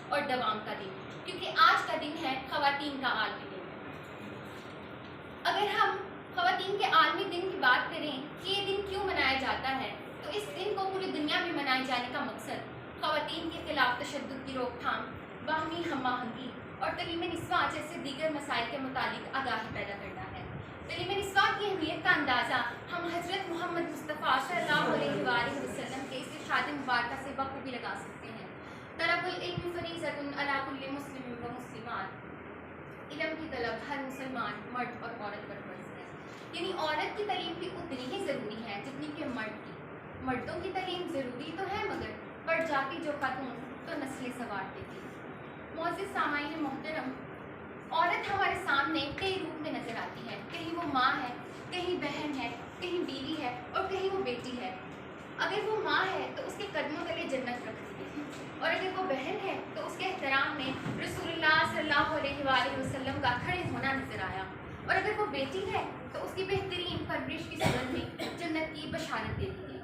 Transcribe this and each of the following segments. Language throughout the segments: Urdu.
اور دوام کا دن، کیونکہ آج کا دن ہے خواتین کا عالمی دن۔ اگر ہم خواتین کے عالمی دن کی بات کریں کہ یہ دن کیوں منایا جاتا ہے، تو اس دن کو پوری دنیا میں منائے جانے کا مقصد خواتین کے خلاف تشدد کی روک تھام، باہمی ہم آہنگی اور تعلیم نسواں جیسے دیگر مسائل کے متعلق آگاہی پیدا کرنا ہے۔ تعلیم نسواں کی اہمیت کا اندازہ ہم حضرت محمد مصطفیٰ صلی اللہ علیہ وآلہ وسلم کے اس ارشاد مبارکہ سے بخوبی لگا سکتے ہیں۔ طلب العلم فریضۃ علی کل مسلم و مسلمات، علم کی طلب ہر مسلمان مرد اور عورت پر فرض ہے، یعنی عورت کی تعلیم بھی اتنی ہی ضروری ہے جتنی کہ مرد کی۔ مردوں کی تعلیم ضروری تو ہے مگر بڑھ جاتی جو خاتون تو نسلیں سنوار دیتی۔ معزز سامعین محترم، عورت ہمارے سامنے کئی روپ میں نظر آتی ہے، کہیں وہ ماں ہے، کہیں بہن ہے، کہیں بیوی ہے اور کہیں وہ بیٹی ہے۔ اگر وہ ماں ہے تو اس کے قدموں تلے جنت رکھتی ہے، اور اگر وہ بہن ہے تو اس کے احترام میں رسول اللہ صلی اللہ علیہ وآلہ وسلم کا کھڑے ہونا نظر آیا، اور اگر وہ بیٹی ہے تو اس کی بہترین پرورش کی صورت میں جنت کی بشارت دیتی ہے۔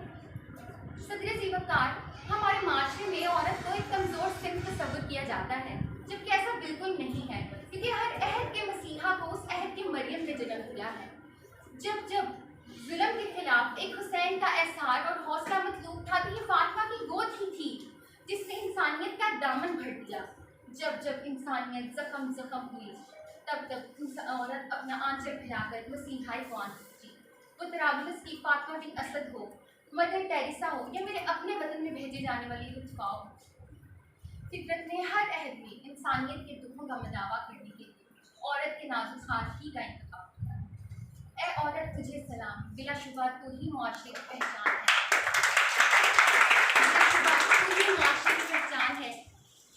صدر زیوکار، ہمارے معاشرے میں عورت کو ایک کمزور صنف تصور کیا جاتا ہے، جبکہ ایسا بالکل نہیں ہے، کیونکہ ہر عہد کے مسیحا کو اس عہد کی مریم نے جنم دیا ہے۔ جب جب ظلم کے خلاف ایک حسین کا احسار اور حوصلہ مطلوب تھا تو یہ فاطمہ کی گود ہی تھی جس نے انسانیت کا دامن بھر دیا۔ جب جب انسانیت زخم زخم ہوئی تب تب عورت اپنا آنچل پھیلا کر مسیحائی کو آن سکتی۔ وہ طرابلس کی فاطمہ بن اسد ہو، مدر ٹیریسا ہو، یا میرے اپنے وطن میں بھیجے جانے والی لطفہ ہو، فطرت نے ہر عہد میں انسانیت کے دکھوں کا مداوع کرنے کے لیے عورت کے نازک ہاتھ ہی کا انتخاب کیا۔ اے عورت تجھے سلام، بلا شبہ تو ہی معاشرے کی پہچان ہے، بلا شبہ تو ہی معاشرے کی پہچان ہے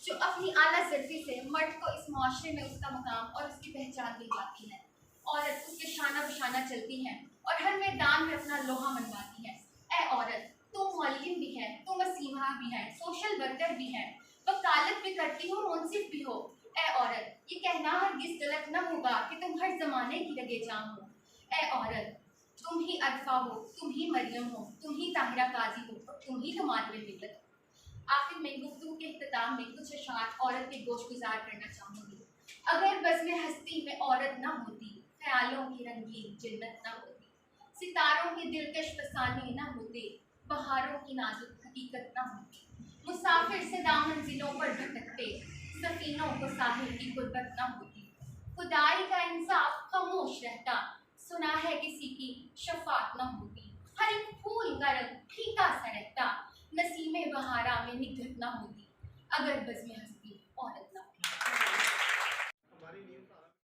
جو اپنی اعلیٰ ظرفی سے مرد کو اس معاشرے میں اس کا مقام اور اس کی پہچان دلواتی ہے۔ عورت اس کے شانہ بشانہ چلتی ہے اور ہر میدان میں اپنا لوہا منواتی ہے۔ اے عورت، تو معلم بھی ہے، تو مسیحا بھی ہے، سوشل ورکر بھی ہے، وکالت بھی کرتی ہو، منصف بھی ہو۔ اے عورت، یہ کہنا ہرگز غلط نہ ہوگا کہ تم ہر زمانے کی رگے جام ہو۔ اے عورت، تم ہی عرفہ ہو، تم ہی مریم ہو، تم ہی طاہرہ قاضی ہو اور تم ہی ہمارے ملت ہو۔ آخر میں گفتگو کے اختتام میں کچھ اشعار عورت کے گوش گزار کرنا چاہوں گی۔ اگر بزم ہستی میں عورت نہ ہوتی، خیالوں کی رنگین جنت نہ ہوتی، ستاروں کے دلکش فسانے نہ ہوتے، بہاروں کی نازک حقیقت نہ ہوتی، مسافر سے منزلوں پر بھٹکتے، سفینوں کو ساحل کی غربت نہ ہوتی، خدائی کا انصاف خاموش رہتا، سنا ہے کسی کی شفاعت نہ ہوتی، ہر ایک پھول کا رنگ پھیکا سا رہتا، نسیم بہارا میں نگہت نہ ہوتی، اگر بزم